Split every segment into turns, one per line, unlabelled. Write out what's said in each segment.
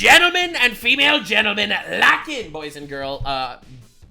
Gentlemen and female gentlemen, lock in, boys and girls.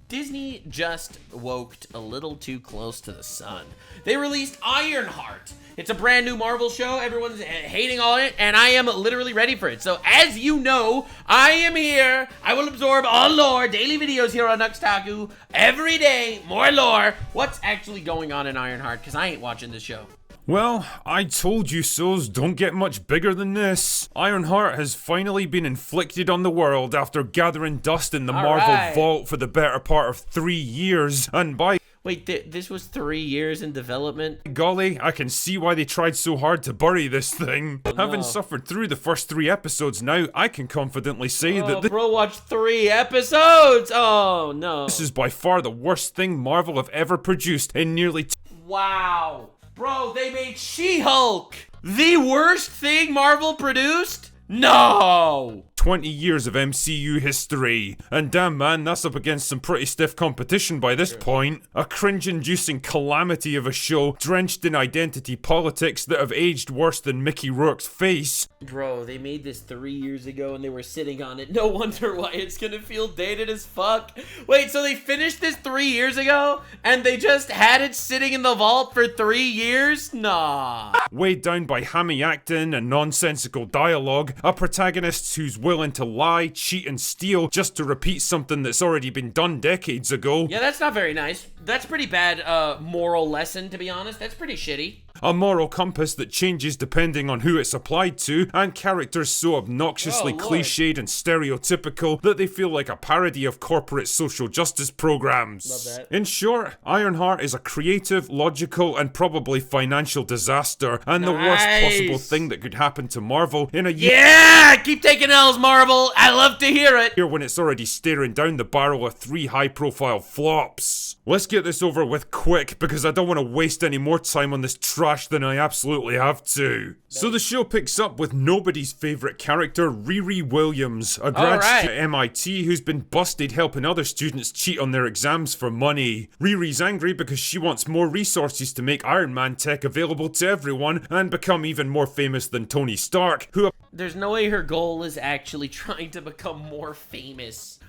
Disney just woked a little too close to the sun. They released Ironheart. It's a brand new Marvel show. Everyone's hating on it, and I am literally ready for it. So, as you know, I am here. I will absorb all lore, daily videos here on Taku. Every day, more lore. What's actually going on in Ironheart? Because I ain't watching this show.
Well, I told you so's don't get much bigger than this. Ironheart has finally been inflicted on the world after gathering dust in the Marvel Vault for the better part of 3 years, and by
wait, this was 3 years in development?
golly, I can see why they tried so hard to bury this thing.
Oh, no.
Having suffered through the first 3 episodes now, I can confidently say that
bro watched 3 episodes! Oh, no.
This is by far the worst thing Marvel have ever produced in nearly
wow. Bro, they made She-Hulk! The worst thing Marvel produced? No!
20 years of MCU history. And damn man, that's up against some pretty stiff competition by this point. A cringe-inducing calamity of a show drenched in identity politics that have aged worse than Mickey Rourke's face.
Bro, they made this 3 years ago and they were sitting on it. No wonder why it's gonna feel dated as fuck. Wait, so they finished this 3 years ago and they just had it sitting in the vault for 3 years? Nah.
Weighed down by hammy acting and nonsensical dialogue, a protagonist who's willing to lie, cheat and steal just to repeat something that's already been done decades ago.
Yeah, that's not very nice. That's pretty bad moral lesson, to be honest. That's pretty shitty.
A moral compass that changes depending on who it's applied to, and characters so obnoxiously cliched and stereotypical that they feel like a parody of corporate social justice programs.
Love that.
In short, Ironheart is a creative, logical, and probably financial disaster, and the worst possible thing that could happen to Marvel in a year.
Yeah! Keep taking L's, Marvel! I love to hear it!
When it's already staring down the barrel of 3 high-profile flops. Let's get this over with quick, because I don't want to waste any more time on this trash than I absolutely have to. So the show picks up with nobody's favourite character, Riri Williams, a grad student at MIT who's been busted helping other students cheat on their exams for money. Riri's angry because she wants more resources to make Iron Man tech available to everyone and become even more famous than Tony Stark, who...
There's no way her goal is actually trying to become more famous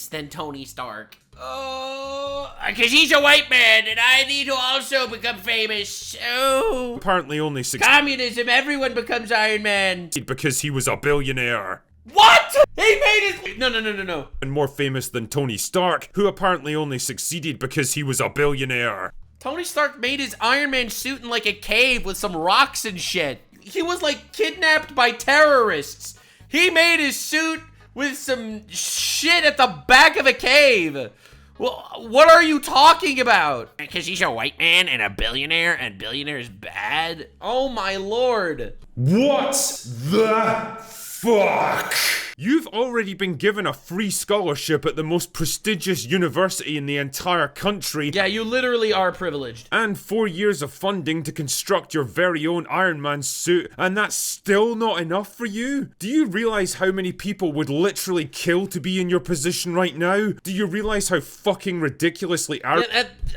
than Tony Stark. Oh, because he's a white man and I need to also become famous. Oh,
apparently only
communism, everyone becomes Iron Man.
Because he was a billionaire.
What? He made his... No.
And more famous than Tony Stark, who apparently only succeeded because he was a billionaire.
Tony Stark made his Iron Man suit in like a cave with some rocks and shit. He was like kidnapped by terrorists. He made his suit with some shit at the back of a cave. Well, what are you talking about? Because he's a white man and a billionaire, and billionaires bad? Oh my lord.
What the fuck? You've already been given a free scholarship at the most prestigious university in the entire country.
Yeah, you literally are privileged.
And 4 years of funding to construct your very own Iron Man suit, and that's still not enough for you? Do you realize how many people would literally kill to be in your position right now? Do you realize how fucking ridiculously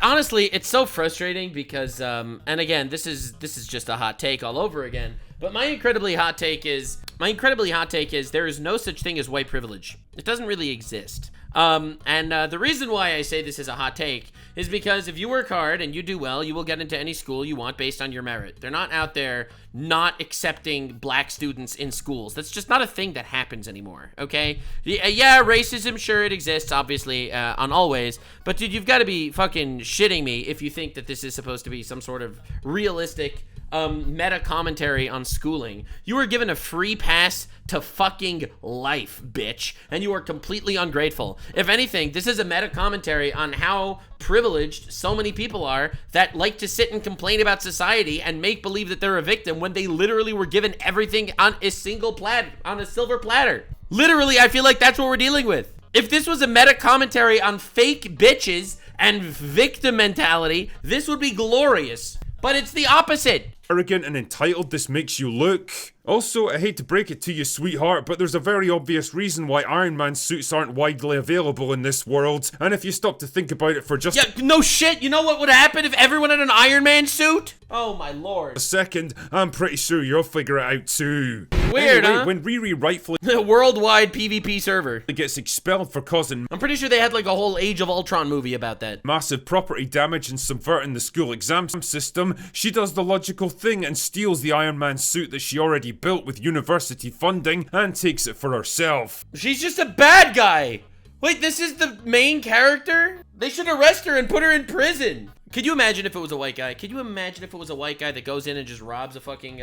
honestly, it's so frustrating because, and again, this is just a hot take all over again. But my incredibly hot take is there is no such thing as white privilege. It doesn't really exist. The reason why I say this is a hot take is because if you work hard and you do well, you will get into any school you want based on your merit. They're not out there not accepting black students in schools. That's just not a thing that happens anymore, okay? Yeah, racism, sure, it exists, obviously, on always. But dude, you've got to be fucking shitting me if you think that this is supposed to be some sort of realistic meta commentary on schooling. You were given a free pass to fucking life, bitch, and you are completely ungrateful. If anything, this is a meta commentary on how privileged so many people are that like to sit and complain about society and make believe that they're a victim when they literally were given everything on a silver platter. Literally, I feel like that's what we're dealing with. If this was a meta commentary on fake bitches and victim mentality, this would be glorious. But it's the opposite.
Arrogant and entitled this makes you look. Also, I hate to break it to you, sweetheart, but there's a very obvious reason why Iron Man suits aren't widely available in this world. And if you stop to think about it for just
no shit, you know what would happen if everyone had an Iron Man suit? Oh my lord.
a second, I'm pretty sure you'll figure it out too.
Weird,
anyway,
huh?
when Riri rightfully
Worldwide PvP server.
gets expelled for causing
I'm pretty sure they had like a whole Age of Ultron movie about that.
massive property damage and subverting the school exam system, she does the logical thing and steals the Iron Man suit that she already built with university funding and takes it for herself.
She's just a bad guy. Wait, this is the main character? They should arrest her and put her in prison. Could you imagine if it was a white guy? Could you imagine if it was a white guy that goes in and just robs a fucking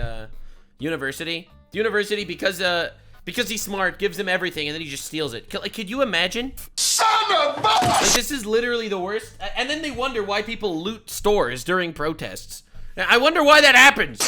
university? The university, because he's smart, gives him everything, and then he just steals it. Like, could you imagine? Son of a... Like, this is literally the worst. And then they wonder why people loot stores during protests. I wonder why that happens.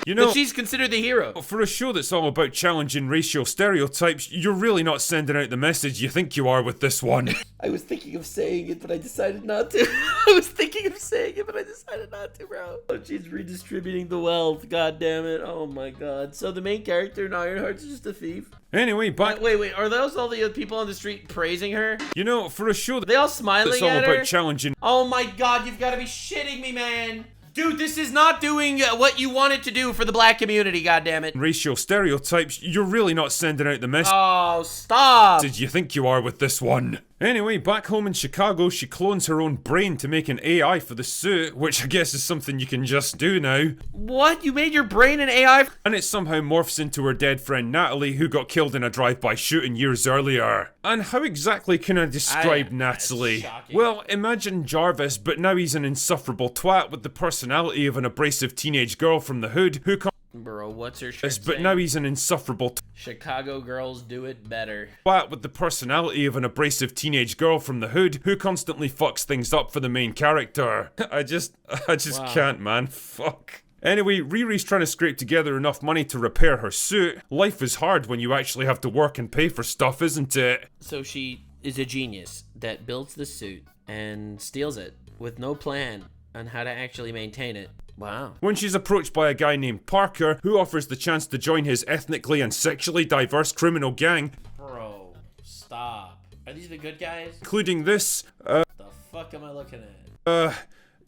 You know,
but she's considered the hero.
for a show that's all about challenging racial stereotypes, you're really not sending out the message you think you are with this one.
I was thinking of saying it, but I decided not to. I was thinking of saying it, but I decided not to, bro. Oh, she's redistributing the wealth. God damn it. Oh my god. So the main character in Ironheart is just a thief?
Anyway, back...
Wait. Are those all the other people on the street praising her?
You know, for a show
Are they all smiling
that's all
at her?
about challenging...
Oh my god, you've got to be shitting me, man. Dude, this is not doing what you want it to do for the black community, goddammit.
racial stereotypes, you're really not sending out the message
Oh, stop.
you think you are with this one. Anyway, back home in Chicago, she clones her own brain to make an AI for the suit, which I guess is something you can just do now.
What? You made your brain an AI?
And it somehow morphs into her dead friend Natalie, who got killed in a drive-by shooting years earlier. And how exactly can I describe Natalie?
shocking.
Well, imagine Jarvis, but now he's an insufferable twat with the personality of an abrasive teenage girl from the hood who
Bro, what's her shirt
but
saying?
now he's an insufferable
Chicago girls do it better.
twat with the personality of an abrasive teenage girl from the hood who constantly fucks things up for the main character. I just
Wow.
can't, man. Fuck. Anyway, Riri's trying to scrape together enough money to repair her suit. Life is hard when you actually have to work and pay for stuff, isn't it?
So she is a genius that builds the suit and steals it with no plan on how to actually maintain it. Wow.
When she's approached by a guy named Parker, who offers the chance to join his ethnically and sexually diverse criminal gang,
Bro, stop. Are these the good guys?
including this,
The fuck am I looking at?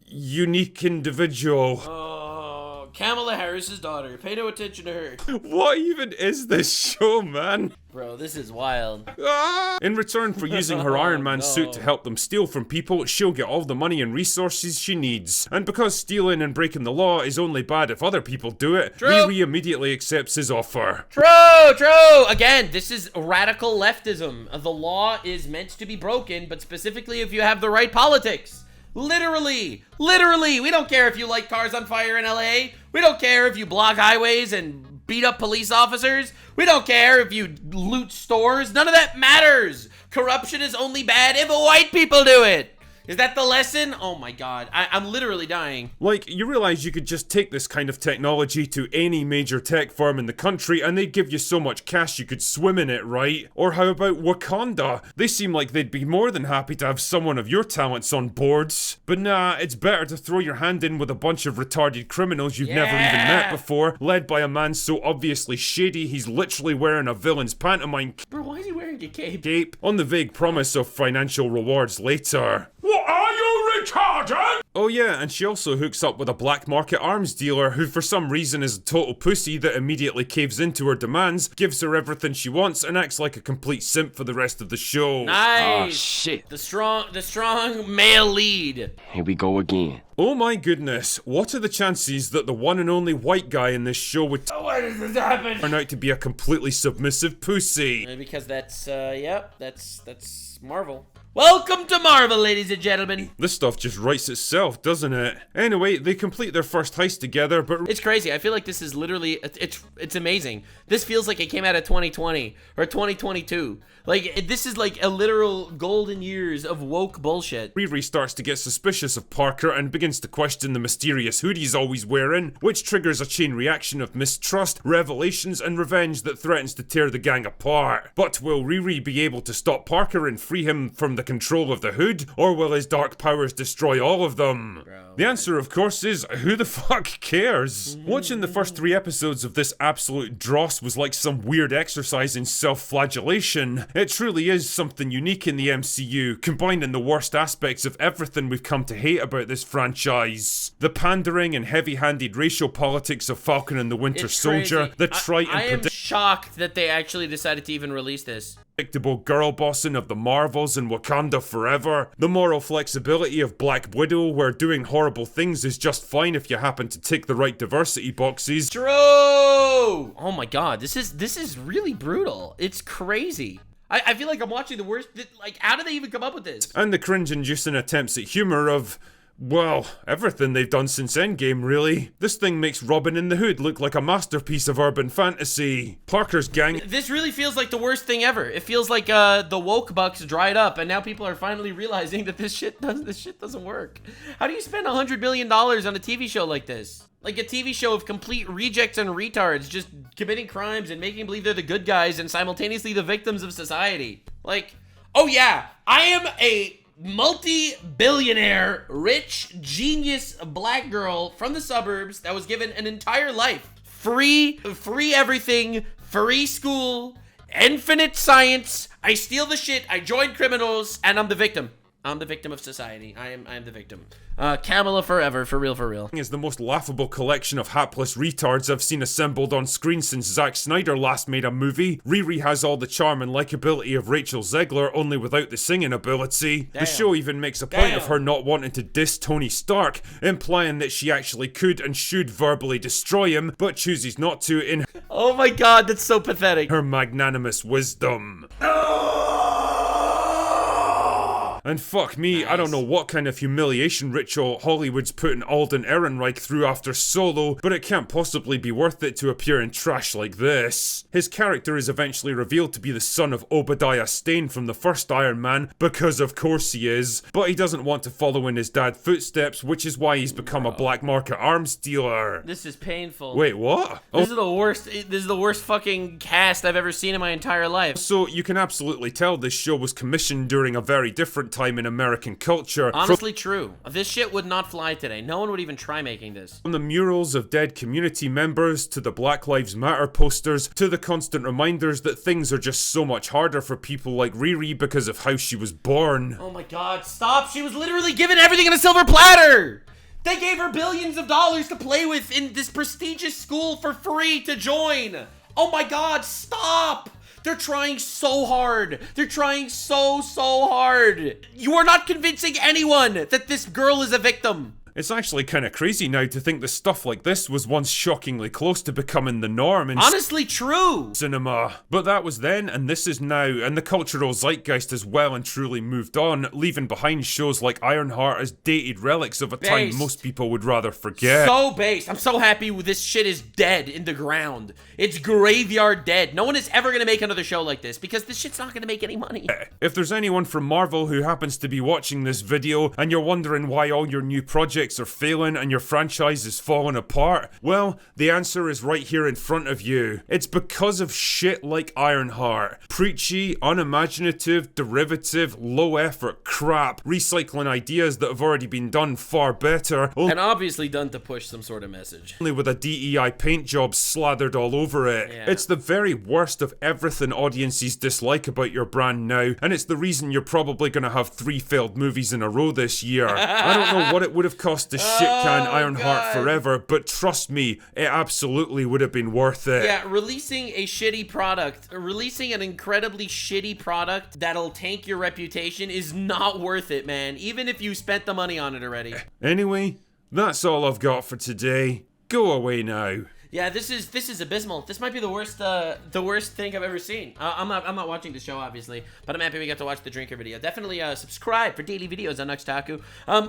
unique individual.
Oh, Kamala Harris's daughter. Pay no attention to her.
What even is this show, man?
Bro, this is wild.
In return for using her Iron Man suit to help them steal from people, she'll get all the money and resources she needs. And because stealing and breaking the law is only bad if other people do it,
True.
Riri immediately accepts his offer.
True. Again, this is radical leftism. The law is meant to be broken, but specifically if you have the right politics. Literally. We don't care if you light cars on fire in LA. We don't care if you block highways and beat up police officers. We don't care if you loot stores. None of that matters. Corruption is only bad if white people do it. Is that the lesson? Oh my god. I'm literally dying.
Like, you realize you could just take this kind of technology to any major tech firm in the country and they'd give you so much cash you could swim in it, right? Or how about Wakanda? They seem like they'd be more than happy to have someone of your talents on boards. But nah, it's better to throw your hand in with a bunch of retarded criminals you've never even met before, led by a man so obviously shady he's literally wearing a villain's pantomime
Bro, why is he wearing a cape?
cape on the vague promise of financial rewards later.
What are you retarded?
Oh yeah, and she also hooks up with a black market arms dealer who for some reason is a total pussy that immediately caves into her demands, gives her everything she wants, and acts like a complete simp for the rest of the show.
Nice.
Shit.
The strong male lead.
Here we go again.
Oh my goodness, what are the chances that the one and only white guy in this show would
Why does this happen?
turn out to be a completely submissive pussy?
Because that's that's Marvel. Welcome to Marvel, ladies and gentlemen.
This stuff just writes itself, doesn't it? Anyway, they complete their first heist together, but
It's crazy. I feel like this is literally it's amazing. This feels like it came out of 2020 or 2022. Like this is like a literal golden years of woke bullshit.
Riri starts to get suspicious of Parker and begins to question the mysterious hood he's always wearing, which triggers a chain reaction of mistrust, revelations, and revenge that threatens to tear the gang apart. But will Riri be able to stop Parker and free him from the the control of the hood, or will his dark powers destroy all of them? The answer, of course, is who the fuck cares? Watching the first 3 episodes of this absolute dross was like some weird exercise in self-flagellation. It truly is something unique in the MCU, combining the worst aspects of everything we've come to hate about this franchise. The pandering and heavy-handed racial politics of Falcon and the Winter Soldier, the trite and
I am shocked that they actually decided to even release this.
Predictable girl bossing of the Marvels and Wakanda Forever, the moral flexibility of Black Widow, where doing horrible things is just fine if you happen to tick the right diversity boxes.
True! Oh my god, this is really brutal. It's crazy. I feel like I'm watching the worst. Like, how did they even come up with this?
And the cringe-inducing attempts at humor of, well, everything they've done since Endgame, really. This thing makes Robin in the Hood look like a masterpiece of urban fantasy. Parker's gang...
This really feels like the worst thing ever. It feels like the woke bucks dried up, and now people are finally realizing that this shit doesn't work. How do you spend $100 million on a TV show like this? Like a TV show of complete rejects and retards just committing crimes and making believe they're the good guys and simultaneously the victims of society. Like, oh yeah, I am a multi-billionaire, rich, genius black girl from the suburbs that was given an entire life. Free everything, free school, infinite science. I steal the shit, I join criminals, and I'm the victim. I'm the victim of society. I am the victim. Kamala forever, for real.
Is the most laughable collection of hapless retards I've seen assembled on screen since Zack Snyder last made a movie. Riri has all the charm and likability of Rachel Zegler, only without the singing ability.
Damn.
The show even makes a point of her not wanting to diss Tony Stark, implying that she actually could and should verbally destroy him, but chooses not to in
Oh my god, that's so pathetic.
her magnanimous wisdom. And fuck me, I don't know what kind of humiliation ritual Hollywood's putting Alden Ehrenreich through after Solo, but it can't possibly be worth it to appear in trash like this. His character is eventually revealed to be the son of Obadiah Stane from the first Iron Man, because of course he is, but he doesn't want to follow in his dad's footsteps, which is why he's become a black market arms dealer.
This is painful.
Wait, what?
This is the worst fucking cast I've ever seen in my entire life.
So you can absolutely tell this show was commissioned during a very different time in American culture.
Honestly, true. This shit would not fly today. No one would even try making this.
From the murals of dead community members, to the Black Lives Matter posters, to the constant reminders that things are just so much harder for people like Riri because of how she was born.
Oh my god, stop! She was literally given everything on a silver platter! They gave her billions of dollars to play with in this prestigious school for free to join! Oh my god, stop! They're trying so hard. They're trying so hard. You are not convincing anyone that this girl is a victim.
It's actually kind of crazy now to think that stuff like this was once shockingly close to becoming the norm in
honestly true
cinema. But that was then, and this is now, and the cultural zeitgeist has well and truly moved on, leaving behind shows like Ironheart as dated relics of a time most people would rather forget.
So based. I'm so happy this shit is dead in the ground. It's graveyard dead. No one is ever gonna make another show like this because this shit's not gonna make any money.
If there's anyone from Marvel who happens to be watching this video and you're wondering why all your new projects are failing and your franchise is falling apart, well, the answer is right here in front of you. It's because of shit like Ironheart. Preachy, unimaginative, derivative, low effort crap, recycling ideas that have already been done far better,
and obviously done to push some sort of message.
Only with a DEI paint job slathered all over it.
Yeah.
It's the very worst of everything audiences dislike about your brand now, and it's the reason you're probably gonna have 3 failed movies in a row this year. I don't know what it would have cost to shit can Ironheart forever, but trust me, it absolutely would have been worth it.
Yeah, releasing a shitty product, releasing an incredibly shitty product that'll tank your reputation is not worth it, man, even if you spent the money on it already.
Anyway, that's all I've got for today. Go away now.
Yeah, this is abysmal. This might be the worst thing I've ever seen. I'm not watching the show, obviously, but I'm happy we got to watch the drinker video. Definitely subscribe for daily videos on Taku.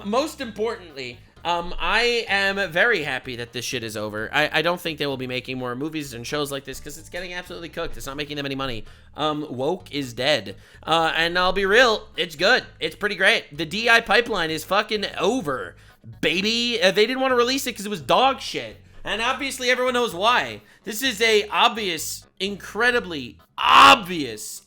Most importantly, I am very happy that this shit is over. I don't think they will be making more movies and shows like this because it's getting absolutely cooked. It's not making them any money. Woke is dead. And I'll be real, it's good. It's pretty great. The DI pipeline is fucking over, baby. They didn't want to release it because it was dog shit. And obviously everyone knows why. This is a obvious, incredibly obvious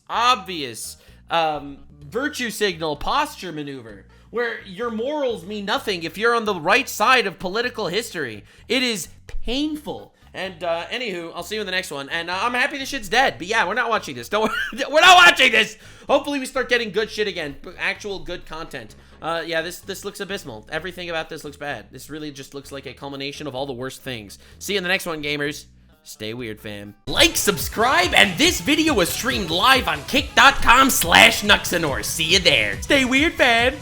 virtue signal posture maneuver, where your morals mean nothing if you're on the right side of political history. It is painful. And anywho, I'll see you in the next one. And I'm happy this shit's dead. But yeah, we're not watching this. We're not watching this. Hopefully we start getting good shit again. Actual good content. Yeah, this looks abysmal. Everything about this looks bad. This really just looks like a culmination of all the worst things. See you in the next one, gamers. Stay weird, fam. Like, subscribe, and this video was streamed live on kick.com/Nuxanor. See you there. Stay weird, fam.